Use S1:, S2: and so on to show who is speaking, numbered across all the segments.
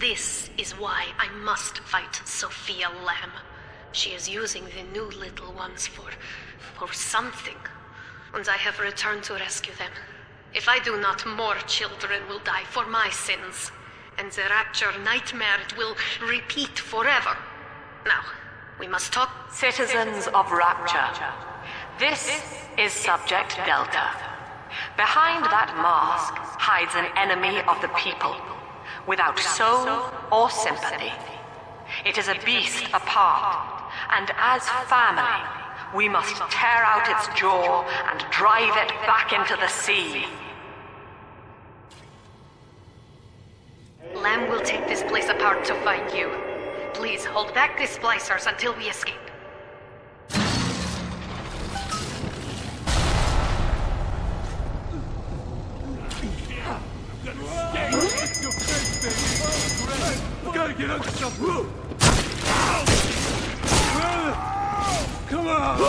S1: This is why I must fight Sophia Lamb. She is using the new little ones for something. And I have returned to rescue them. If I do not, more children will die for my sins. And the Rapture nightmare will repeat forever. Now, we must talk.
S2: Citizens of Rapture, this is Subject Delta. Behind that mask hides an enemy of the people, without soul or sympathy. It is a beast apart, and as family, we must tear out its jaw and drive it back into the sea.
S1: Lamb will take this place apart to find you. Please hold back the splicers until we escape.
S3: We gotta get under some roof! Come on!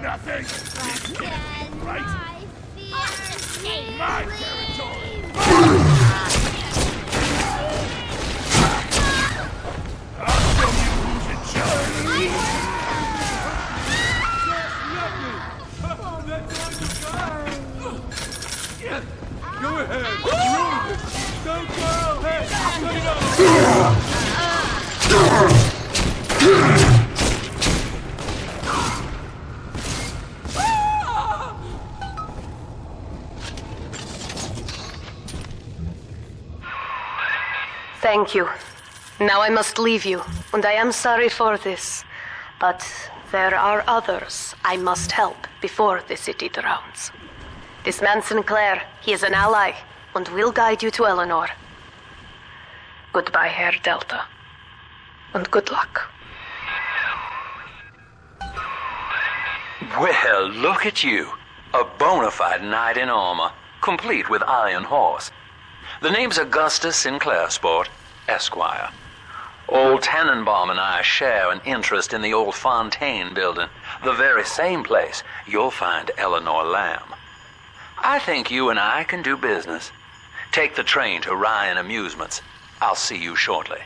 S3: Nothing! Right? My territory! I'll show you who's in charge! Go ahead! Ruin it! Don't go! Hey!
S1: Thank you. Now I must leave you, and I am sorry for this. But there are others I must help before the city drowns. This man Sinclair, he is an ally, and will guide you to Eleanor. Goodbye, Herr Delta. And good luck.
S4: Well, look at you. A bona fide knight in armor, complete with iron horse. The name's Augustus Sinclair, Sport, Esquire. Old Tannenbaum and I share an interest in the old Fontaine building, the very same place you'll find Eleanor Lamb. I think you and I can do business. Take the train to Ryan Amusements. I'll see you shortly.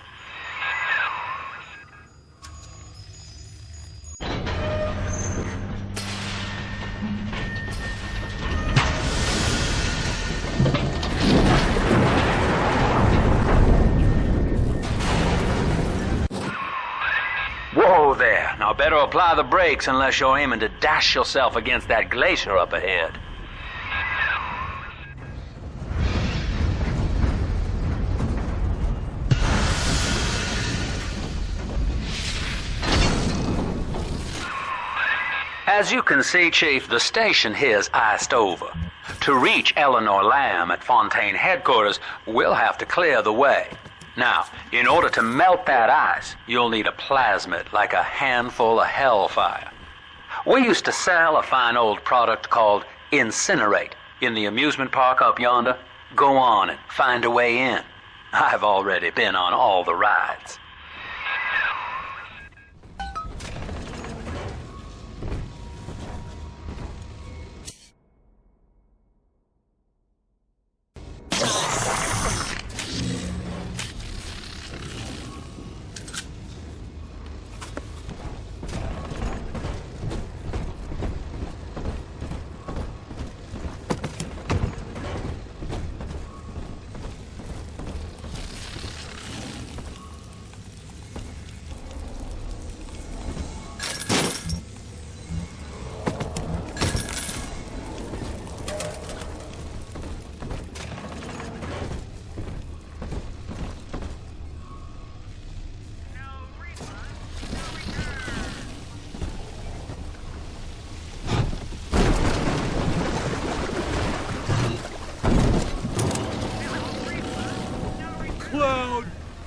S4: Whoa there. Now better apply the brakes unless you're aiming to dash yourself against that glacier up ahead. As you can see, Chief, the station here's iced over. To reach Eleanor Lamb at Fontaine headquarters, we'll have to clear the way. Now, in order to melt that ice, you'll need a plasmid, like a handful of hellfire. We used to sell a fine old product called Incinerate in the amusement park up yonder. Go on and find a way in. I've already been on all the rides.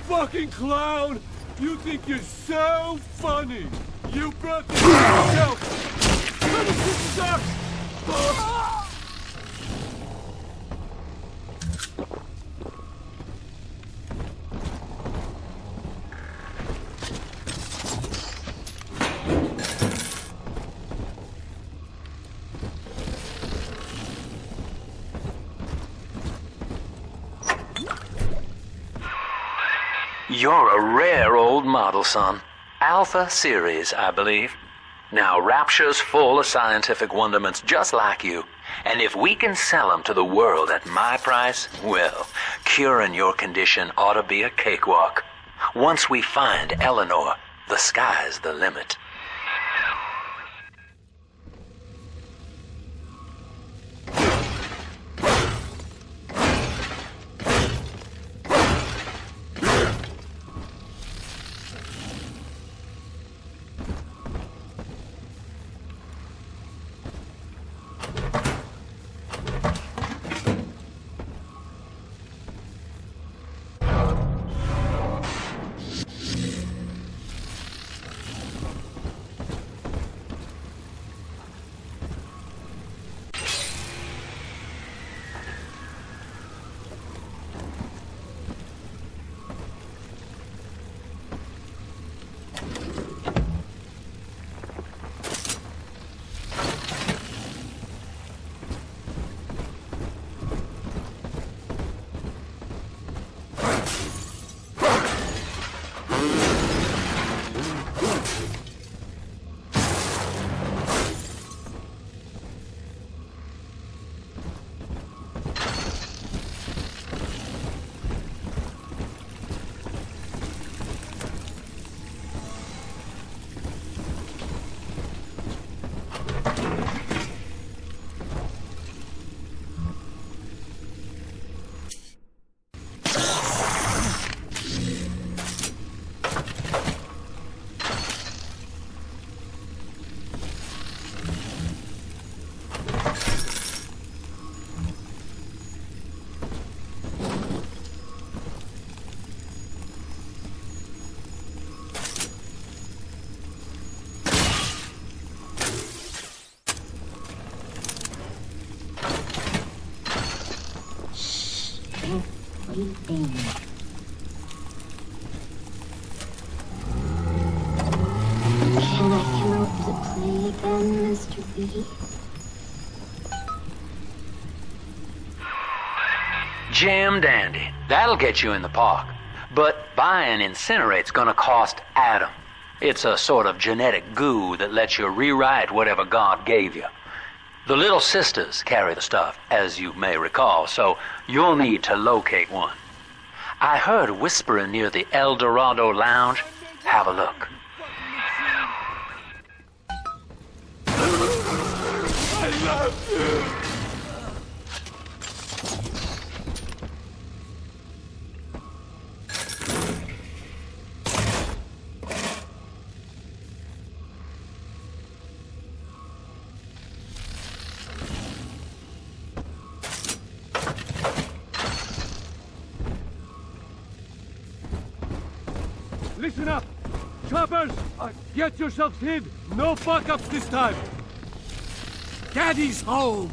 S3: Fucking clown! You think you're so funny! You brought this on yourself! This sucks!
S4: You're a rare old model, son. Alpha series, I believe. Now, Rapture's full of scientific wonderments just like you. And if we can sell them to the world at my price, well, curing your condition ought to be a cakewalk. Once we find Eleanor, the sky's the limit.
S5: Sleeping. Can I come out to play again, Mr. B?
S4: Jam dandy. That'll get you in the park. But buying Incinerate's gonna cost Adam. It's a sort of genetic goo that lets you rewrite whatever God gave you. The Little Sisters carry the stuff, as you may recall, so you'll need to locate one. I heard whispering near the El Dorado Lounge. Have a look.
S3: I love you! Listen up! Choppers! Get yourselves hid! No fuck-ups this time! Daddy's home!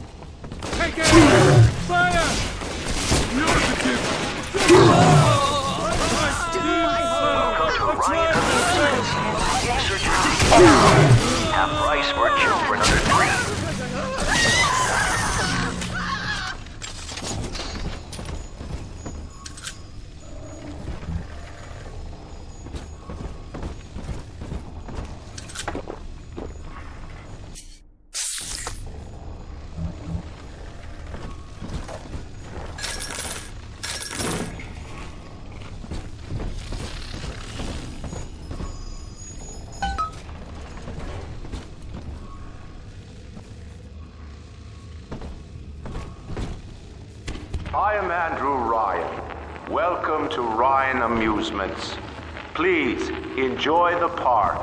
S3: Take it! Fire! You're the kid!
S6: Welcome to Ryan Amusements. Insert your ticket. Half price for children under 3.
S7: I am Andrew Ryan. Welcome to Ryan Amusements. Please, enjoy the park.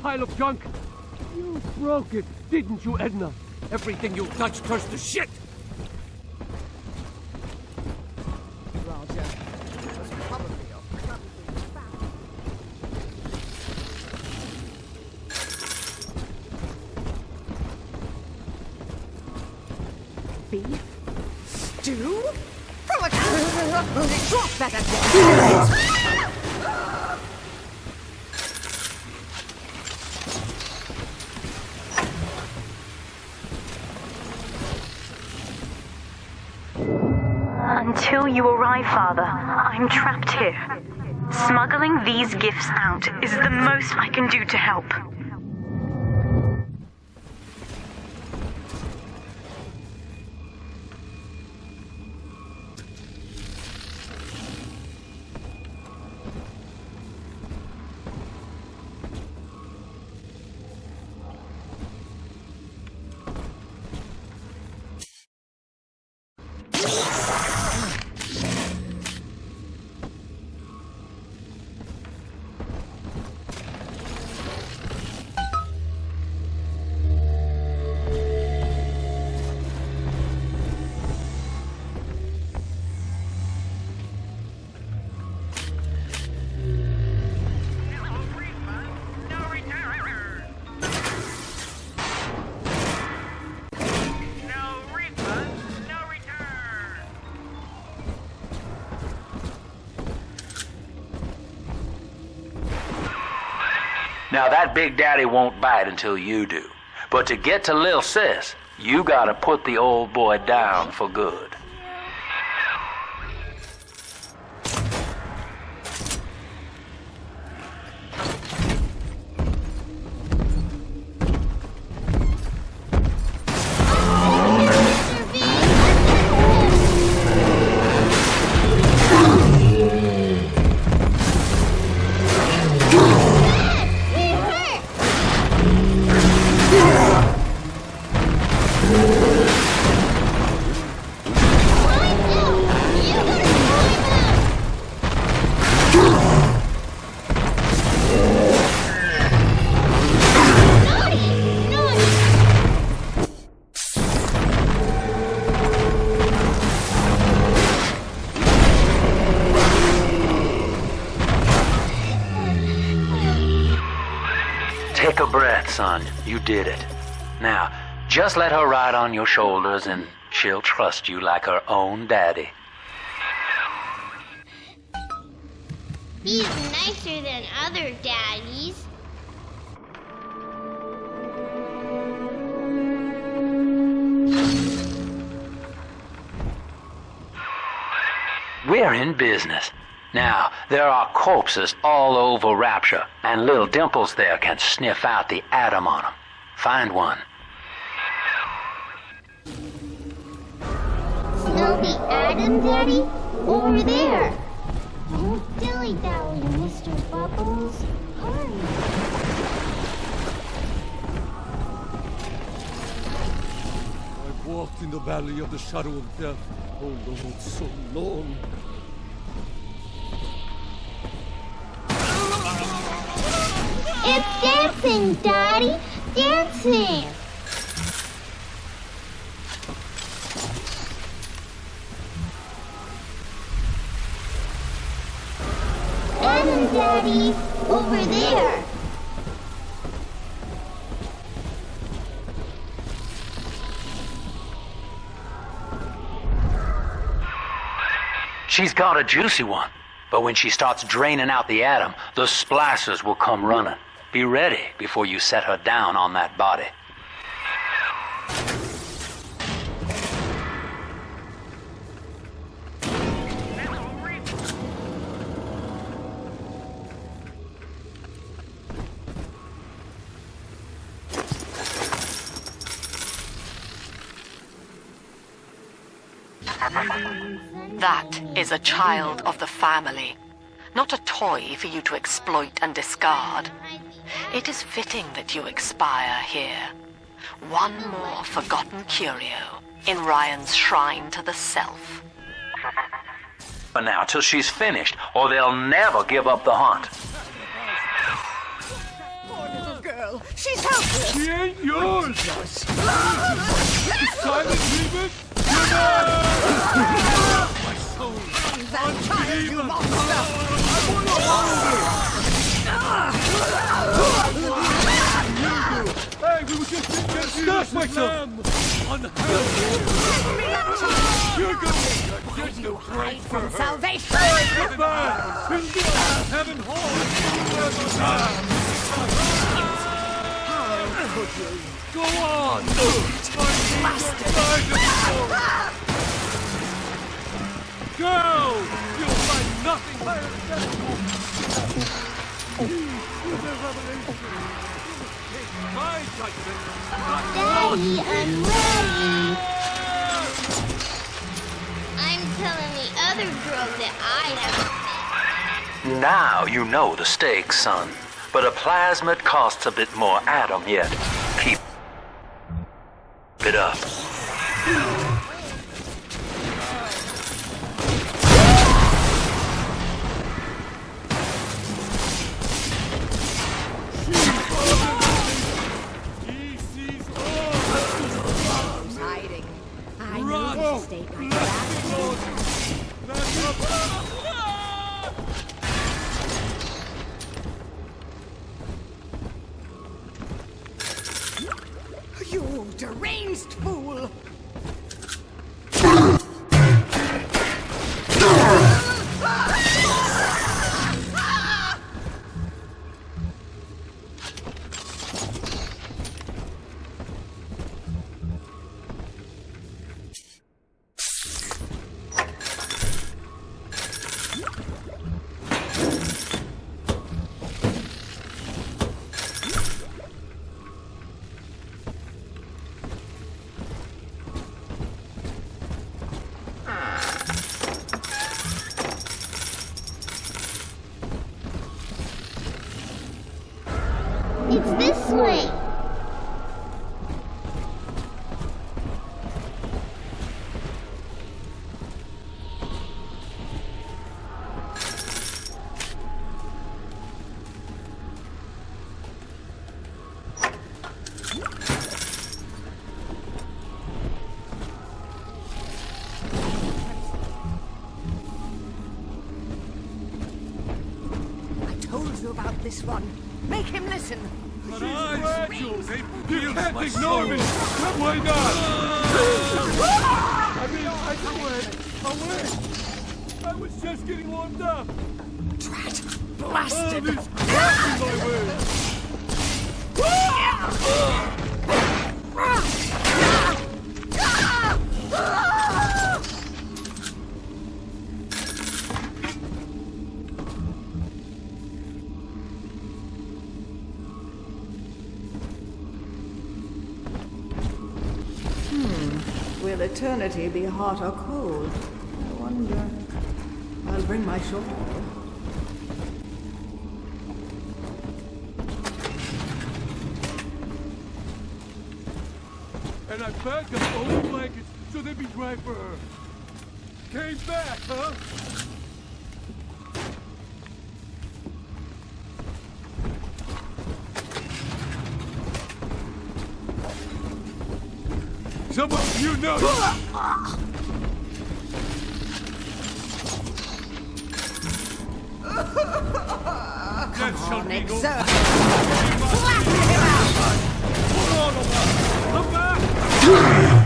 S3: pile of junk. You broke it, didn't you, Edna? Everything you touched turns to shit!
S8: Roger. Was probably beef? Stew? From a drop that at
S9: Until you arrive, Father, I'm trapped here. Smuggling these gifts out is the most I can do to help.
S4: Now, that Big Daddy won't bite until you do. But to get to Lil Sis, you gotta put the old boy down for good. Take a breath, son. You did it. Now, just let her ride on your shoulders and she'll trust you like her own daddy.
S5: He's nicer than other daddies.
S4: We're in business. Now, there are corpses all over Rapture, and little Dimples there can sniff out the atom on them. Find one.
S5: Smell the atom, Daddy? Over there. Don't dilly-dally, Mr. Bubbles. Hurry.
S3: I've walked in the valley of the shadow of death. Oh Lord, so long.
S5: It's dancing, Daddy! Dancing! Adam, Daddy! Over there!
S4: She's got a juicy one, but when she starts draining out the atom, the splicers will come running. Be ready before you set her down on that body.
S2: That is a child of the family, not a toy for you to exploit and discard. It is fitting that you expire here. One more forgotten curio in Ryan's shrine to the self.
S4: But now, till she's finished, or they'll never give up the hunt.
S8: Poor little girl. girl. She's helpless.
S3: She ain't yours! Silent demon! My soul!
S8: That child, you monster!
S3: I wanna hold her! Hey, we were just getting stuff myself! Unhealthy! You're going to
S8: Hide from salvation!
S3: goodbye! Heaven hall! Go on! Go! You'll find nothing higher than that! My judgment!
S5: Daddy, I'm ready. I'm telling the other girl that I have.
S4: Now you know the stakes, son. But a plasmid costs a bit more atom yet. Keep it up.
S8: Hiding. I knew this state like that. You deranged fool!
S5: It's this way.
S8: I told you about this one. Make him listen.
S3: But I you can't ignore me! Why not? I mean, I went. I was just getting warmed up.
S8: Drat.
S3: Oh,
S8: Blasted.
S3: these cracks in my way!
S8: Will eternity be hot or cold? I wonder. I'll bring my shawl.
S3: And I packed up old blankets so they'd be dry for her. Came back, huh? Someone you know.
S8: Come on, exert.
S3: Come back!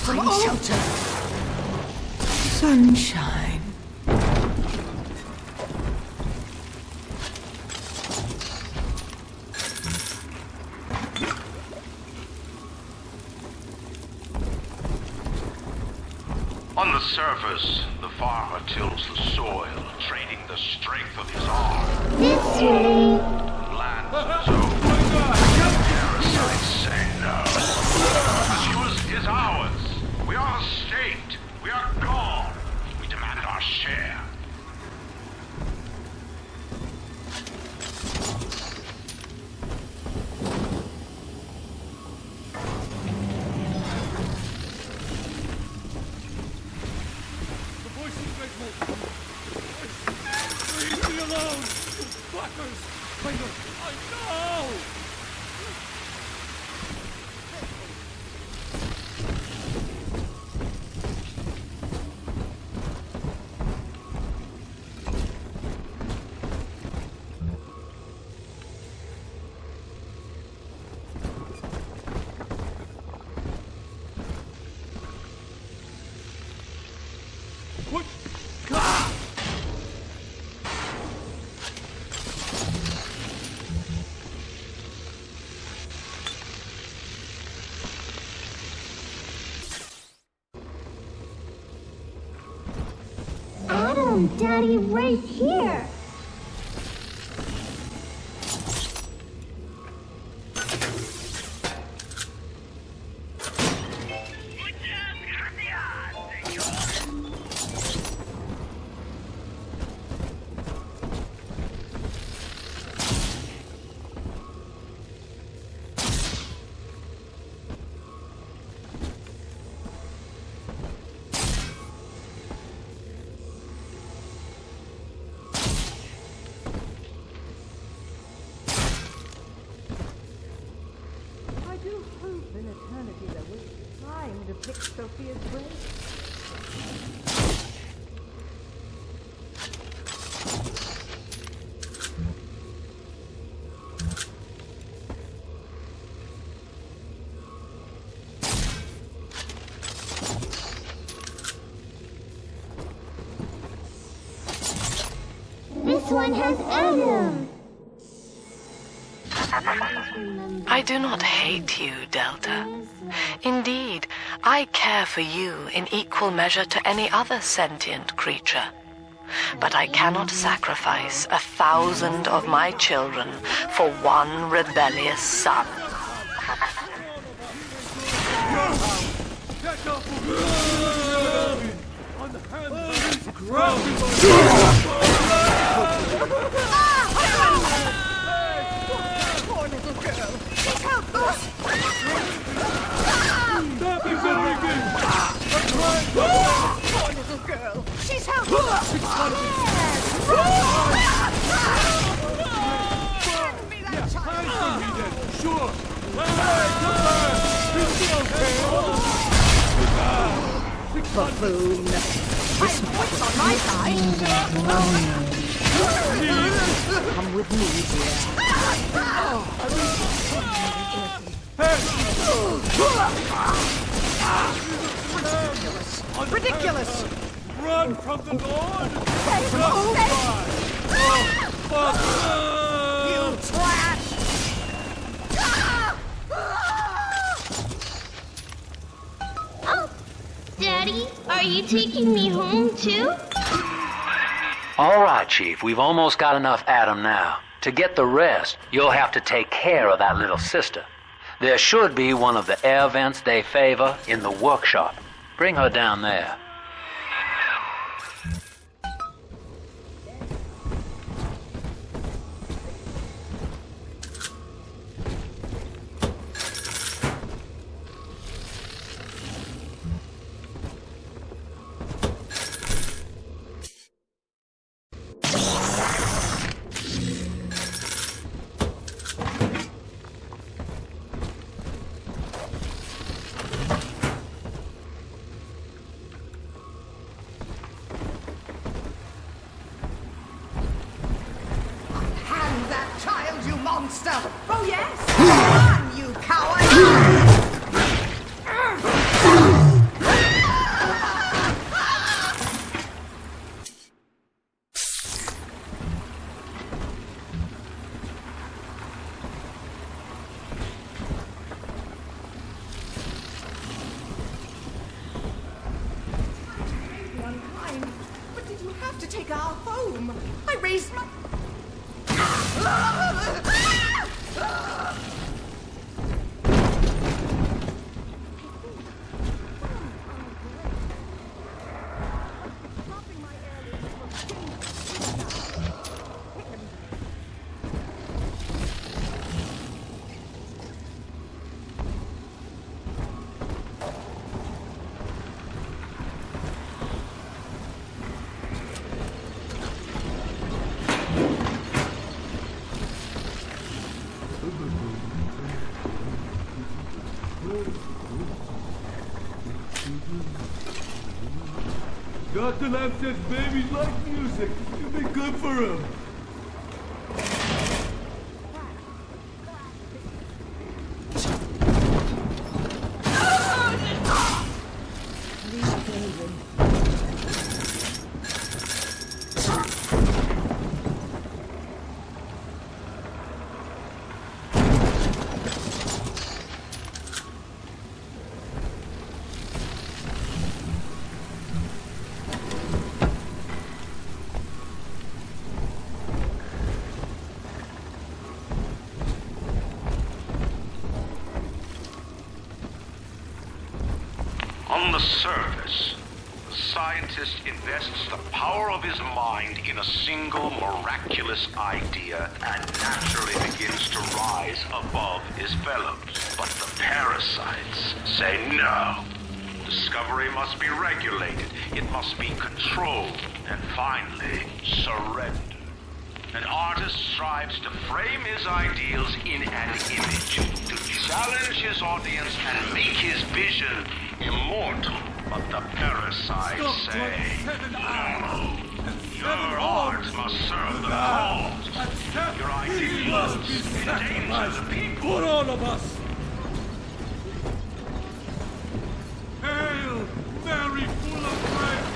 S8: Find shelter. Sunshine.
S7: On the surface, the farmer tills the soil, trading the strength of his arm.
S5: This way.
S7: Land of his own. Parasites say no. What's yours is ours. We are the state. We are God. We demand our share.
S3: The voices make more alone, you fuckers! I know! What? God!
S5: Adam, Daddy, right here.
S8: I do hope in eternity there will be time to pick Sophia's brain.
S5: This one has Adam.
S2: I do not hate you, Delta. Indeed, I care for you in equal measure to any other sentient creature. But I cannot sacrifice 1,000 of my children for one rebellious son.
S3: Catch up on the hand! Grab
S8: Poor little girl. She's helpless.
S3: Nothing's everything!
S8: Poor little girl. She's helpless. Hand me that child.
S3: Hide from me then, sure! Hey, come back! Is she okay?
S8: Buffoon. This what's on my side. Come with me, dear. Ridiculous!
S3: Run from the Lord!
S8: You trash!
S5: Oh, Daddy, are you taking me home too?
S4: All right, Chief, we've almost got enough Adam now. To get the rest, you'll have to take care of that little sister. There should be one of the air vents they favor in the workshop. Bring her down there.
S8: Hand that child, you monster! Oh, yes! Run, you coward! Unkind, but did you have to take our home? I raised my...
S3: Dr. Lamb says babies like music. It'll be good for them.
S7: On the surface, the scientist invests the power of his mind in a single miraculous idea and naturally begins to rise above his fellows. But the parasites say no. Discovery must be regulated, it must be controlled, and finally, surrendered. An artist strives to frame his ideals in an image, to challenge his audience and make his vision immortal. But the parasites say, no, your art must serve the cause. Your ideals endanger the people.
S3: For all of us. Hail, Mary, full of grace.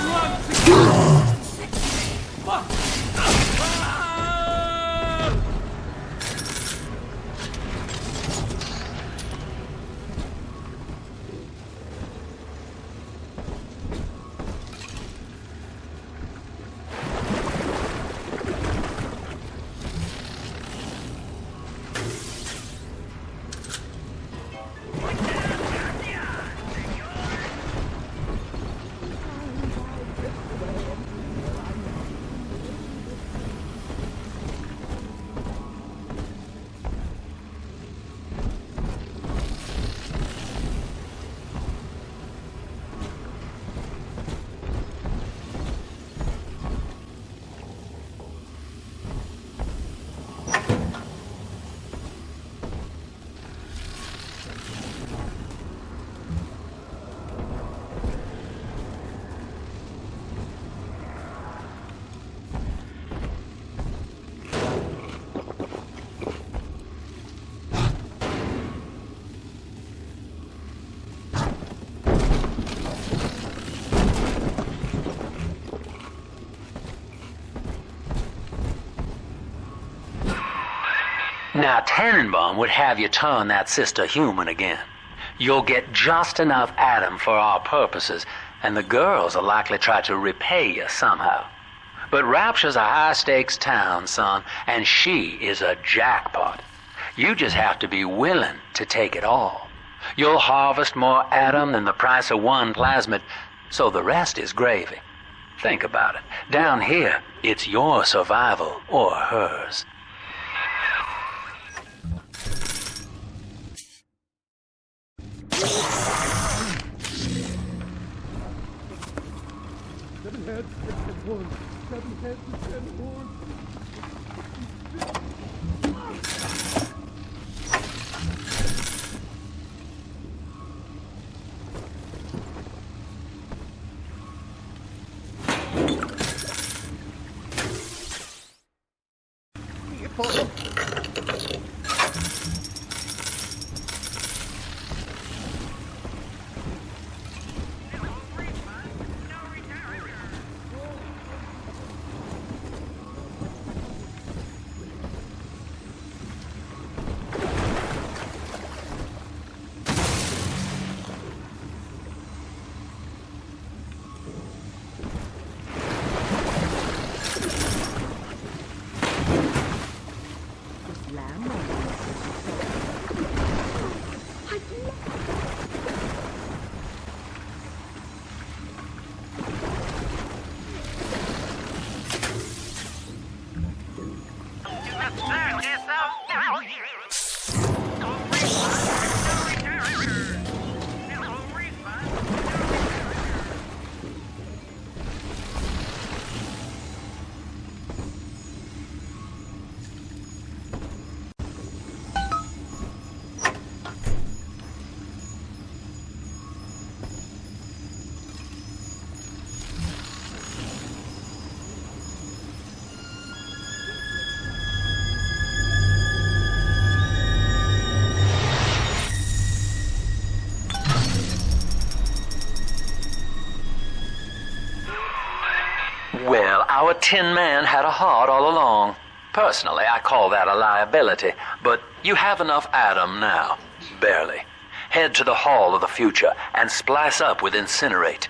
S3: Run to
S4: Now, Tannenbaum would have you turn that sister human again. You'll get just enough Adam for our purposes, and the girls will likely try to repay you somehow. But Rapture's a high-stakes town, son, and she is a jackpot. You just have to be willing to take it all. You'll harvest more Adam than the price of one plasmid, so the rest is gravy. Think about it. Down here, it's your survival or hers.
S3: Seven heads, 10 horns. 7 heads and 10 horns.
S4: Our Tin Man had a heart all along. Personally, I call that a liability, but you have enough Adam now. Barely. Head to the Hall of the Future and splice up with Incinerate.